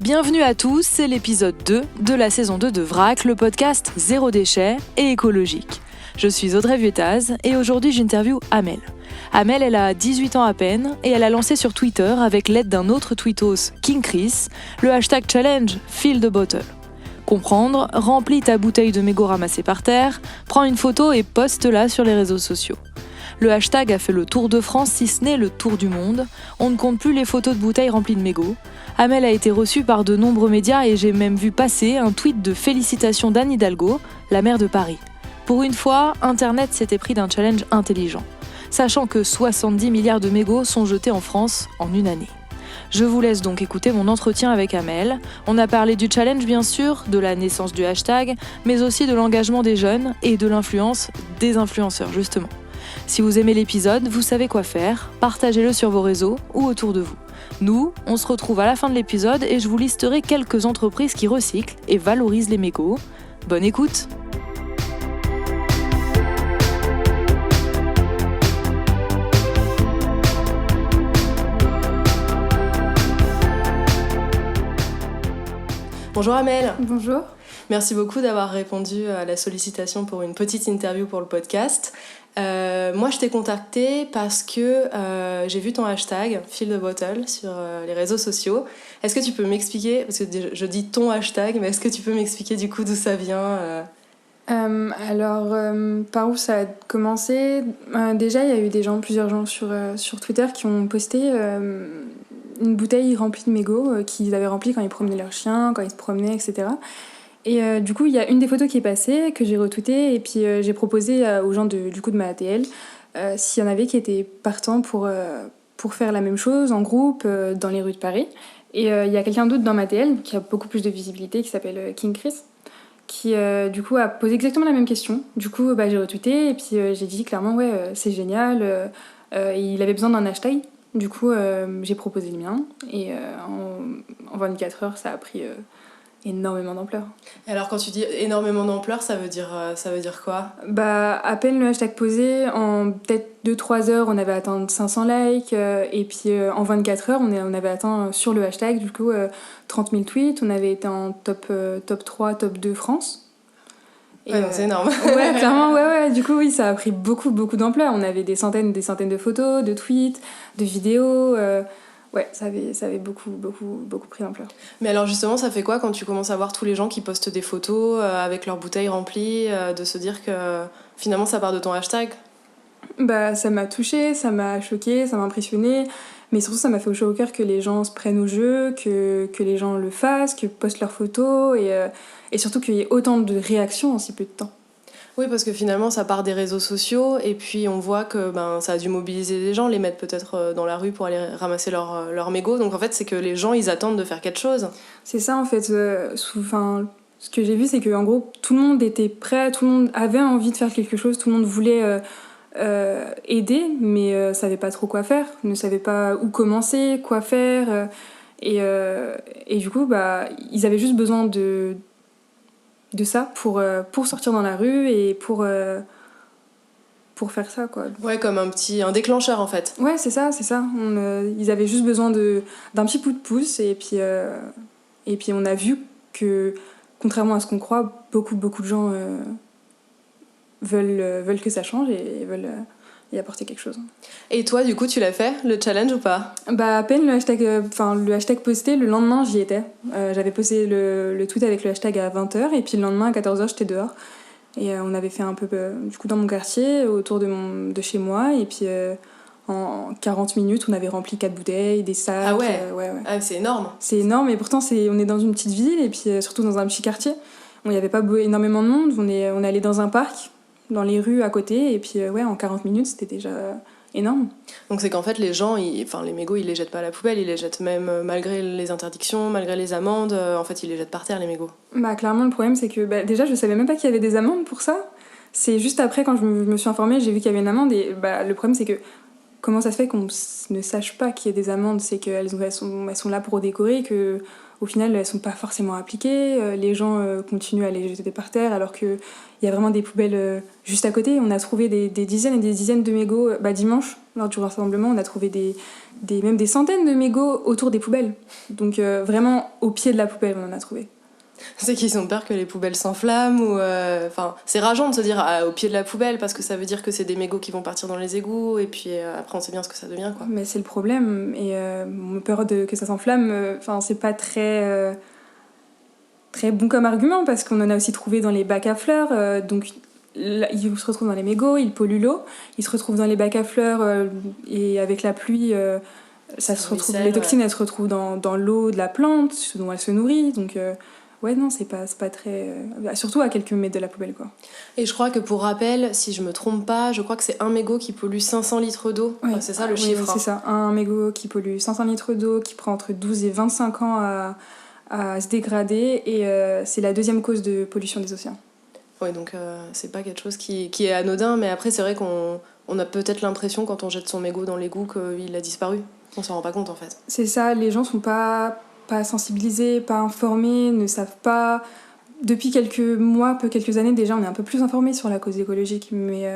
Bienvenue à tous, c'est l'épisode 2 de la saison 2 de VRAC, le podcast zéro déchet et écologique. Je suis Audrey Vuettaz et aujourd'hui j'interviewe Amel. Amel, elle a 18 ans à peine et elle a lancé sur Twitter, avec l'aide d'un autre tweetos, King Chris, le hashtag challenge Fill the Bottle. Comprendre, remplis ta bouteille de mégots ramassée par terre, prends une photo et poste-la sur les réseaux sociaux. Le hashtag a fait le tour de France, si ce n'est le tour du monde. On ne compte plus les photos de bouteilles remplies de mégots. Amel a été reçue par de nombreux médias et j'ai même vu passer un tweet de félicitations d'Anne Hidalgo, la maire de Paris. Pour une fois, Internet s'était pris d'un challenge intelligent, sachant que 70 milliards de mégots sont jetés en France en une année. Je vous laisse donc écouter mon entretien avec Amel. On a parlé du challenge bien sûr, de la naissance du hashtag, mais aussi de l'engagement des jeunes et de l'influence des influenceurs justement. Si vous aimez l'épisode, vous savez quoi faire, partagez-le sur vos réseaux ou autour de vous. Nous, on se retrouve à la fin de l'épisode et je vous listerai quelques entreprises qui recyclent et valorisent les mégots. Bonne écoute! Bonjour Amel. Bonjour. Merci beaucoup d'avoir répondu à la sollicitation pour une petite interview pour le podcast. Moi je t'ai contactée parce que j'ai vu ton hashtag Fill the Bottle sur les réseaux sociaux. Est-ce que tu peux m'expliquer, parce que je dis ton hashtag, mais est-ce que tu peux m'expliquer du coup d'où ça vient Par où ça a commencé déjà, il y a eu plusieurs gens sur Twitter qui ont posté une bouteille remplie de mégots qu'ils avaient remplie quand ils promenaient leurs chiens, quand ils se promenaient, etc. Et du coup, il y a une des photos qui est passée, que j'ai retweetée, et puis j'ai proposé aux gens de ma ATL s'il y en avait qui étaient partants pour faire la même chose en groupe dans les rues de Paris. Et il y a quelqu'un d'autre dans ma ATL qui a beaucoup plus de visibilité, qui s'appelle King Chris, qui du coup a posé exactement la même question. Du coup, j'ai retweeté, et puis j'ai dit clairement, c'est génial, et il avait besoin d'un hashtag. Du coup, j'ai proposé le mien, et en 24 heures, ça a pris énormément d'ampleur. Et alors quand tu dis énormément d'ampleur, ça veut dire quoi ? À peine le hashtag posé, en peut-être 2-3 heures, on avait atteint 500 likes, et puis en 24 heures, on avait atteint sur le hashtag, du coup, 30 000 tweets, on avait été en top 3, top 2 France. Et c'est énorme. Ouais, clairement, ouais. Du coup, oui, ça a pris beaucoup d'ampleur. On avait des centaines de photos, de tweets, de vidéos. Ouais, ça avait beaucoup pris d'ampleur. Mais alors justement, ça fait quoi quand tu commences à voir tous les gens qui postent des photos avec leurs bouteilles remplies, de se dire que finalement ça part de ton hashtag ? Ça m'a touchée, ça m'a choquée, ça m'a impressionnée, mais surtout ça m'a fait chaud au cœur que les gens se prennent au jeu, que les gens le fassent, que postent leurs photos, et surtout qu'il y ait autant de réactions en si peu de temps. Oui, parce que finalement ça part des réseaux sociaux et puis on voit que ça a dû mobiliser des gens, les mettre peut-être dans la rue pour aller ramasser leurs mégots. Donc en fait c'est que les gens ils attendent de faire quelque chose. C'est ça en fait, ce que j'ai vu c'est qu'en gros tout le monde était prêt, tout le monde avait envie de faire quelque chose, tout le monde voulait aider mais savait pas trop quoi faire, ne savait pas où commencer, quoi faire, et du coup ils avaient juste besoin de ça pour sortir dans la rue et pour faire ça quoi. Ouais, comme un déclencheur en fait. Ouais, c'est ça. Ils avaient juste besoin d'un petit coup de pouce et puis on a vu que contrairement à ce qu'on croit, beaucoup de gens veulent que ça change et veulent y apporter quelque chose. Et toi du coup tu l'as fait le challenge ou pas ? À peine le hashtag posté, le lendemain j'y étais. J'avais posté le tweet avec le hashtag à 20h et puis le lendemain à 14h j'étais dehors. Et on avait fait un peu du coup dans mon quartier, autour de chez moi, et puis en 40 minutes on avait rempli 4 bouteilles, des sacs. Ah ouais, ouais. Ah, c'est énorme. C'est énorme, et pourtant on est dans une petite ville et puis surtout dans un petit quartier. Il n'y avait pas énormément de monde, on est allé dans un parc, dans les rues à côté, et puis en 40 minutes c'était déjà énorme. Donc c'est qu'en fait les gens, les mégots ils les jettent pas à la poubelle, ils les jettent même malgré les interdictions, malgré les amendes, en fait ils les jettent par terre les mégots. Clairement le problème c'est que déjà je savais même pas qu'il y avait des amendes pour ça. C'est juste après quand je me suis informée, j'ai vu qu'il y avait une amende, et le problème c'est que comment ça se fait qu'on ne sache pas qu'il y a des amendes? C'est qu'elles sont là pour décorer, que au final elles sont pas forcément appliquées. Les gens continuent à les jeter par terre alors qu'il y a vraiment des poubelles juste à côté. On a trouvé des dizaines et des dizaines de mégots. Dimanche, lors du rassemblement, on a trouvé même des centaines de mégots autour des poubelles. Donc vraiment au pied de la poubelle on en a trouvé. C'est qu'ils ont peur que les poubelles s'enflamment ou c'est rageant de se dire au pied de la poubelle parce que ça veut dire que c'est des mégots qui vont partir dans les égouts et puis après on sait bien ce que ça devient quoi. Mais c'est le problème et on a peur que ça s'enflamme. C'est pas très très bon comme argument parce qu'on en a aussi trouvé dans les bacs à fleurs. Donc là, ils se retrouvent dans les mégots, ils polluent l'eau. Ils se retrouvent dans les bacs à fleurs et avec la pluie. Les toxines elles se retrouvent dans l'eau de la plante dont elle se nourrit. Donc ouais, non, c'est pas très... surtout à quelques mètres de la poubelle, quoi. Et je crois que pour rappel, si je me trompe pas, je crois que c'est un mégot qui pollue 500 litres d'eau. Ouais. C'est ça le chiffre. Oui, c'est ça. Un mégot qui pollue 500 litres d'eau, qui prend entre 12 et 25 ans à se dégrader. Et c'est la deuxième cause de pollution des océans. Oui, donc c'est pas quelque chose qui est anodin. Mais après, c'est vrai qu'on a peut-être l'impression, quand on jette son mégot dans l'égout, qu'il a disparu. On s'en rend pas compte, en fait. C'est ça. Les gens sont pas sensibilisés, pas informés, ne savent pas. Depuis quelques mois, quelques années déjà, on est un peu plus informés sur la cause écologique, mais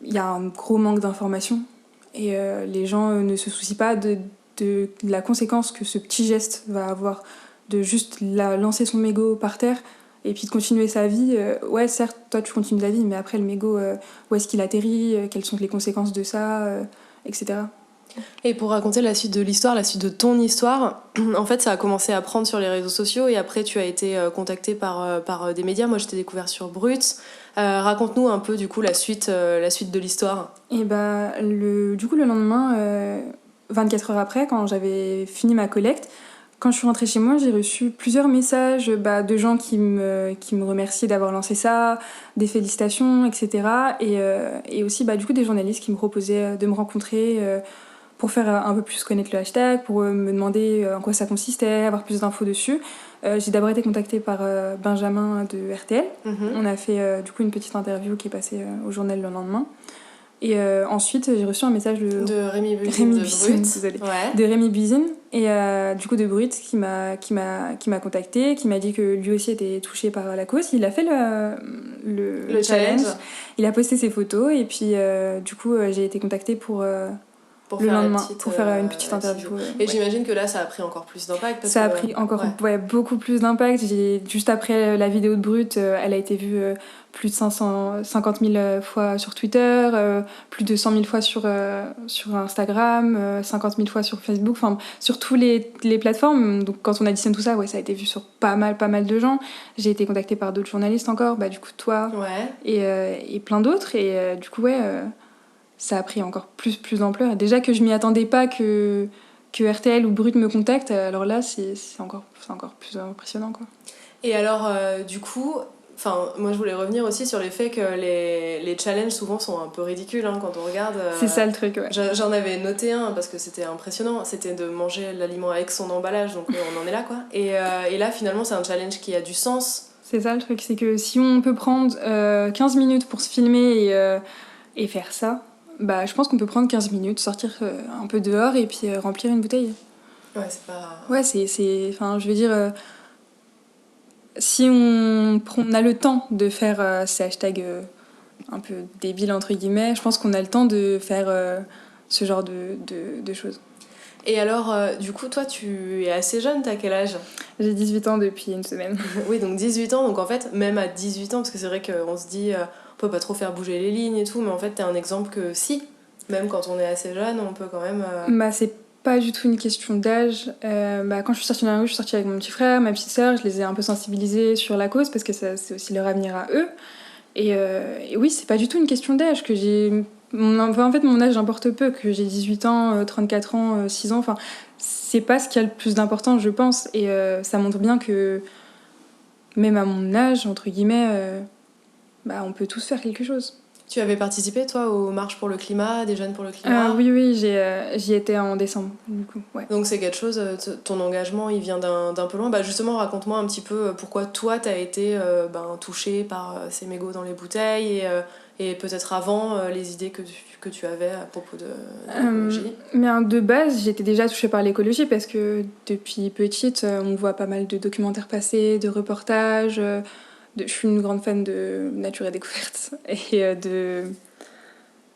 il y a un gros manque d'information et les gens ne se soucient pas de la conséquence que ce petit geste va avoir, de juste lancer son mégot par terre et puis de continuer sa vie. Ouais, certes, toi tu continues ta vie, mais après le mégot, où est-ce qu'il atterrit, quelles sont les conséquences de ça, etc. Et pour raconter la suite de l'histoire, la suite de ton histoire, en fait ça a commencé à prendre sur les réseaux sociaux et après tu as été contactée par des médias. Moi je t'ai découvert sur Brut. Raconte-nous un peu du coup la suite de l'histoire. Et du coup le lendemain, 24 heures après, quand j'avais fini ma collecte, quand je suis rentrée chez moi, j'ai reçu plusieurs messages de gens qui me remerciaient d'avoir lancé ça, des félicitations, etc. Et aussi du coup des journalistes qui me proposaient de me rencontrer pour faire un peu plus connaître le hashtag, pour me demander en quoi ça consistait, avoir plus d'infos dessus. J'ai d'abord été contactée par Benjamin de RTL. On a fait du coup une petite interview qui est passée au journal le lendemain. Et ensuite, j'ai reçu un message de Rémi Buzine de Rémi Buzine et du coup de Brut qui m'a contacté, qui m'a dit que lui aussi était touché par la cause. Il a fait le challenge. Il a posté ses photos et puis du coup j'ai été contactée pour le lendemain pour faire une petite interview. Et j'imagine que là ça a pris encore plus d'impact. Ça a pris encore beaucoup plus d'impact. Juste après la vidéo de Brut, elle a été vue plus de 550 000 fois sur Twitter, plus de 100 000 fois sur Instagram, 50 000 fois sur Facebook, enfin sur toutes les plateformes. Donc quand on additionne tout ça, ça a été vu sur pas mal de gens. J'ai été contactée par d'autres journalistes encore, du coup toi et plein d'autres. Et du coup ça a pris encore plus d'ampleur. Et déjà que je m'y attendais pas que RTL ou Brut me contactent, alors là c'est encore plus impressionnant quoi. Et alors du coup, moi je voulais revenir aussi sur les faits que les challenges souvent sont un peu ridicules quand on regarde. C'est ça le truc, ouais. J'en avais noté un parce que c'était impressionnant, c'était de manger l'aliment avec son emballage, donc on en est là quoi. Et là finalement c'est un challenge qui a du sens. C'est ça le truc, c'est que si on peut prendre 15 minutes pour se filmer et faire ça, je pense qu'on peut prendre 15 minutes, sortir un peu dehors et puis remplir une bouteille. Ouais, c'est pas... Ouais, je veux dire... si on a le temps de faire ces hashtags un peu débiles, entre guillemets, je pense qu'on a le temps de faire ce genre de choses. Et alors, du coup, toi, tu es assez jeune, t'as quel âge ? J'ai 18 ans depuis une semaine. Oui, donc 18 ans, donc en fait, même à 18 ans, parce que c'est vrai qu'on se dit... on peut pas trop faire bouger les lignes et tout, mais en fait t'es un exemple que si, même quand on est assez jeune, on peut quand même... c'est pas du tout une question d'âge. Quand je suis sortie dans la rue, je suis sortie avec mon petit frère, ma petite sœur, je les ai un peu sensibilisés sur la cause parce que c'est aussi leur avenir à eux. Et oui, c'est pas du tout une question d'âge que j'ai... En fait, mon âge importe peu, que j'ai 18 ans, 34 ans, 6 ans, c'est pas ce qui a le plus d'importance, je pense. Et ça montre bien que même à mon âge, entre guillemets... on peut tous faire quelque chose. Tu avais participé, toi, aux marches pour le climat, des jeunes pour le climat ? Oui, j'y étais en décembre, du coup. Ouais. Donc c'est quelque chose, ton engagement, il vient d'un peu loin. Justement, raconte-moi un petit peu pourquoi toi, t'as été touchée par ces mégots dans les bouteilles et peut-être avant les idées que tu avais à propos de l'écologie. Mais de base, j'étais déjà touchée par l'écologie parce que depuis petite, on voit pas mal de documentaires passés, de reportages. Je suis une grande fan de nature et découverte et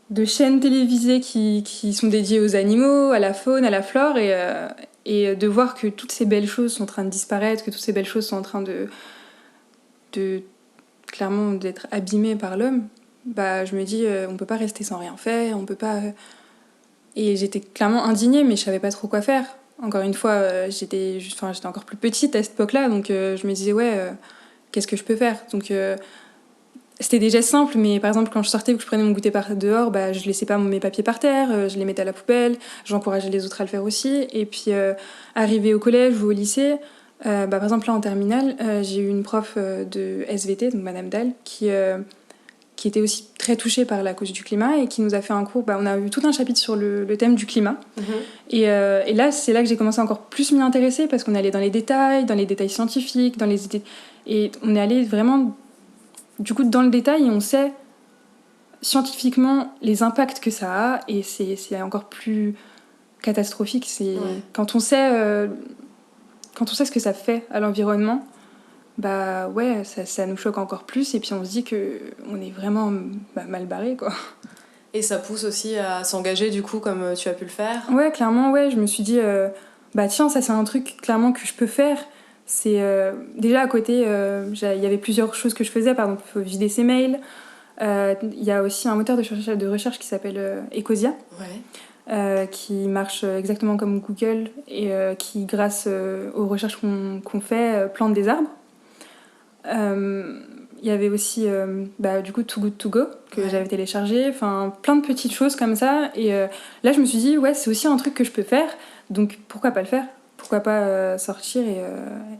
de chaînes télévisées qui sont dédiées aux animaux, à la faune, à la flore et de voir que toutes ces belles choses sont en train de disparaître, que toutes ces belles choses sont en train de clairement d'être abîmées par l'homme. Bah, je me dis, on peut pas rester sans rien faire, on peut pas... Et j'étais clairement indignée, mais je savais pas trop quoi faire. Encore une fois, j'étais encore plus petite à cette époque-là, donc je me disais, qu'est-ce que je peux faire ? Donc c'était des gestes simples, mais par exemple, quand je sortais ou que je prenais mon goûter par dehors, bah, je laissais pas mes papiers par terre, je les mettais à la poubelle, j'encourageais les autres à le faire aussi. Et puis, arrivé au collège ou au lycée, par exemple, là en terminale, j'ai eu une prof de SVT, donc Madame Dalle, qui était aussi très touchée par la cause du climat et qui nous a fait un cours. On a eu tout un chapitre sur le thème du climat. Et là, c'est là que j'ai commencé à encore plus m'y intéresser parce qu'on est allé dans les détails scientifiques, et on est allé vraiment du coup dans le détail et on sait scientifiquement les impacts que ça a et c'est encore plus catastrophique. Quand on sait ce que ça fait à l'environnement, ça nous choque encore plus et puis on se dit qu'on est vraiment mal barré, quoi. Et ça pousse aussi à s'engager du coup comme tu as pu le faire. Ouais, clairement, je me suis dit tiens, ça c'est un truc clairement que je peux faire. C'est déjà à côté, il y avait plusieurs choses que je faisais, par exemple il faut vider ses mails. Il y a aussi un moteur de recherche qui s'appelle Ecosia. Qui marche exactement comme Google et qui, grâce aux recherches qu'on fait, plante des arbres. Il y avait aussi du coup Too Good To Go que j'avais téléchargé, enfin plein de petites choses comme ça et là je me suis dit c'est aussi un truc que je peux faire, donc pourquoi pas le faire, pourquoi pas sortir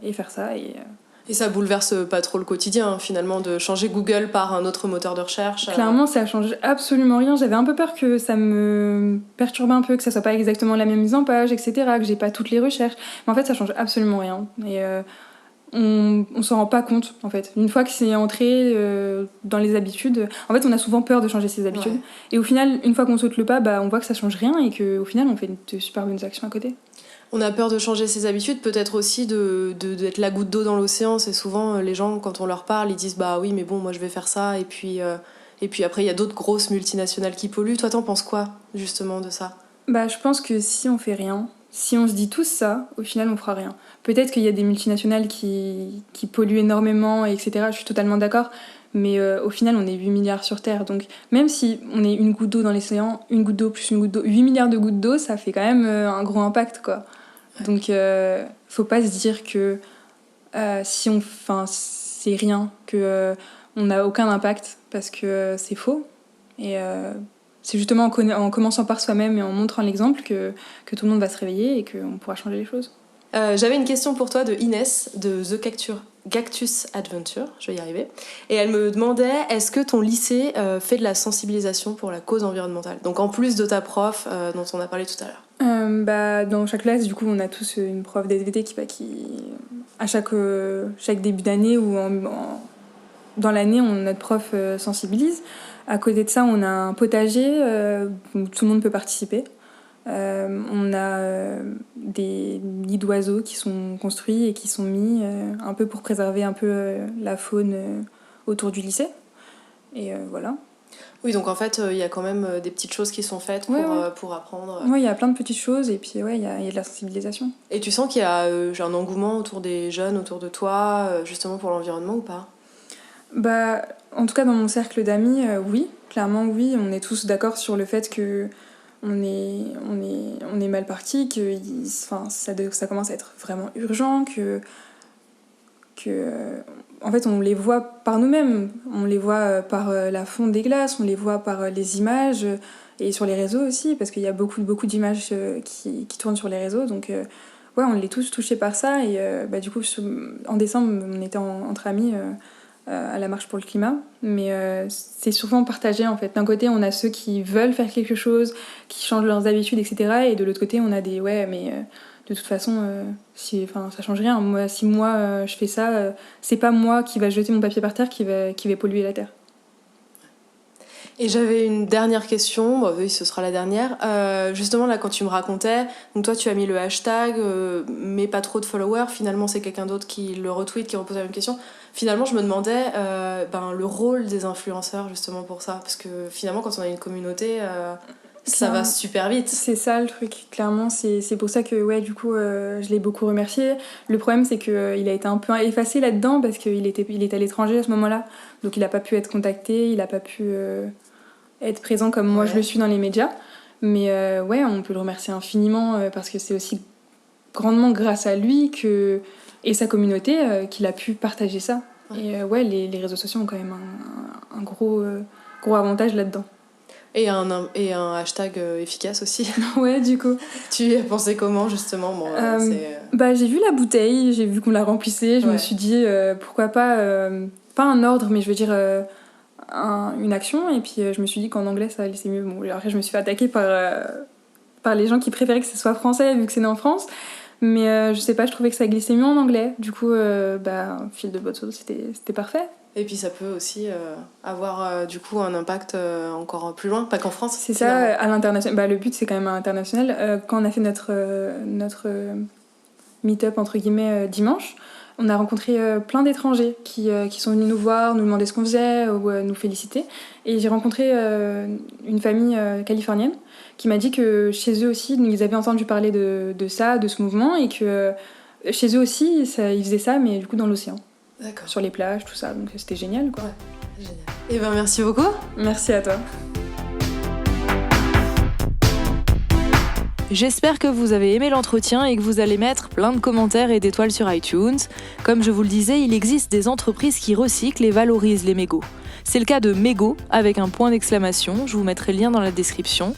et faire ça Et ça bouleverse pas trop le quotidien finalement de changer Google par un autre moteur de recherche. Clairement ça change absolument rien, j'avais un peu peur que ça me perturbe un peu, que ça soit pas exactement la même mise en page, etc., que j'ai pas toutes les recherches, mais en fait ça change absolument rien et on s'en rend pas compte en fait. Une fois que c'est entré dans les habitudes, en fait on a souvent peur de changer ses habitudes et au final une fois qu'on saute le pas, on voit que ça change rien et qu'au final on fait de super bonnes actions à côté. On a peur de changer ses habitudes, peut-être aussi d'être la goutte d'eau dans l'océan. C'est souvent les gens, quand on leur parle, ils disent oui mais bon moi je vais faire ça et puis après il y a d'autres grosses multinationales qui polluent. Toi t'en penses quoi justement de ça ? Je pense que si on fait rien, si on se dit tous ça, au final on fera rien. Peut-être qu'il y a des multinationales qui polluent énormément, etc. Je suis totalement d'accord. Mais au final, on est 8 milliards sur Terre. Donc même si on est une goutte d'eau dans l'océan, une goutte d'eau plus une goutte d'eau, 8 milliards de gouttes d'eau, ça fait quand même un gros impact, quoi. Donc faut pas se dire que c'est rien, que on n'a aucun impact, parce que c'est faux. Et c'est justement en commençant par soi-même et en montrant l'exemple que tout le monde va se réveiller et qu'on pourra changer les choses. J'avais une question pour toi de Inès de The Cactus Adventure, je vais y arriver. Et elle me demandait, est-ce que ton lycée fait de la sensibilisation pour la cause environnementale ? Donc en plus de ta prof dont on a parlé tout à l'heure. Dans chaque classe, du coup, on a tous une prof d'SVT qui à chaque début d'année ou dans l'année, notre prof sensibilise. À côté de ça, on a un potager où tout le monde peut participer. On a des nids d'oiseaux qui sont construits et qui sont mis un peu pour préserver un peu la faune autour du lycée. Et voilà. Oui, donc en fait, il y a quand même des petites choses qui sont faites pour apprendre. Oui, il y a plein de petites choses et puis il y a de la sensibilisation. Et tu sens qu'il y a un engouement autour des jeunes, autour de toi, justement pour l'environnement ou pas ? En tout cas, dans mon cercle d'amis, oui, clairement oui. On est tous d'accord sur le fait que on est mal parti, que ça commence à être vraiment urgent, que en fait on les voit par nous-mêmes, on les voit par la fonte des glaces, on les voit par les images et sur les réseaux aussi, parce qu'il y a beaucoup d'images qui tournent sur les réseaux, donc on est tous touchés par ça. Et du coup en décembre on était entre amis à la marche pour le climat, mais c'est souvent partagé en fait. D'un côté on a ceux qui veulent faire quelque chose, qui changent leurs habitudes, etc., et de l'autre côté on a des de toute façon ça change rien. Si moi je fais ça, c'est pas moi qui va jeter mon papier par terre qui va polluer la terre. Et j'avais une dernière question, bon, oui, ce sera la dernière. Justement, là, quand tu me racontais, donc toi, tu as mis le hashtag, mais pas trop de followers. Finalement, c'est quelqu'un d'autre qui le retweet, qui repose la même question. Finalement, je me demandais le rôle des influenceurs, justement, pour ça. Parce que finalement, quand on a une communauté, ça va super vite. C'est ça le truc, clairement. C'est pour ça que, ouais, du coup, je l'ai beaucoup remercié. Le problème, c'est qu'il a été un peu effacé là-dedans parce qu'il était à l'étranger à ce moment-là. Donc, il n'a pas pu être contacté, il n'a pas pu être présent comme moi je le suis dans les médias. Mais ouais, on peut le remercier infiniment parce que c'est aussi grandement grâce à lui et sa communauté qu'il a pu partager ça. Ouais. Et ouais, les réseaux sociaux ont quand même un gros avantage là-dedans. Et un hashtag efficace aussi. Ouais, du coup. Tu y as pensé comment, justement? J'ai vu la bouteille, j'ai vu qu'on la remplissait, je me suis dit, pourquoi pas un ordre, mais je veux dire une action, et puis je me suis dit qu'en anglais, ça allait mieux. Bon, après, je me suis fait attaquer par les gens qui préféraient que ce soit français, vu que c'est né en France, mais je sais pas, je trouvais que ça glissait mieux en anglais. Du coup, fil de botte, c'était parfait. Et puis ça peut aussi avoir du coup un impact encore plus loin, pas qu'en France. C'est ça, à l'international. Le but, c'est quand même à l'international. Quand on a fait notre meet-up, entre guillemets, dimanche, on a rencontré plein d'étrangers qui sont venus nous voir, nous demander ce qu'on faisait ou nous féliciter. Et j'ai rencontré une famille californienne qui m'a dit que chez eux aussi, ils avaient entendu parler de ça, de ce mouvement, et que chez eux aussi, ils faisaient ça, mais du coup dans l'océan. D'accord. Sur les plages, tout ça, donc c'était génial, quoi. Ouais, génial. Et ben merci beaucoup. Merci à toi. J'espère que vous avez aimé l'entretien et que vous allez mettre plein de commentaires et d'étoiles sur iTunes. Comme je vous le disais, il existe des entreprises qui recyclent et valorisent les mégots. C'est le cas de Mégo avec un point d'exclamation, je vous mettrai le lien dans la description.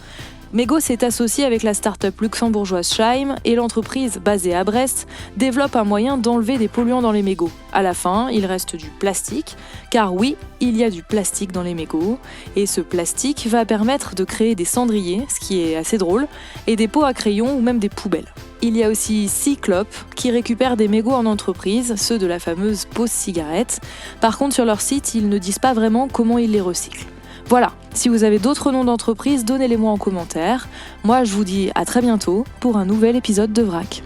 Mégo s'est associé avec la start-up luxembourgeoise Scheim et l'entreprise, basée à Brest, développe un moyen d'enlever des polluants dans les mégots. À la fin, il reste du plastique, car oui, il y a du plastique dans les mégots, et ce plastique va permettre de créer des cendriers, ce qui est assez drôle, et des pots à crayon ou même des poubelles. Il y a aussi Cyclop, qui récupère des mégots en entreprise, ceux de la fameuse pause cigarette. Par contre, sur leur site, ils ne disent pas vraiment comment ils les recyclent. Voilà, si vous avez d'autres noms d'entreprises, donnez-les-moi en commentaire. Moi, je vous dis à très bientôt pour un nouvel épisode de Vrac.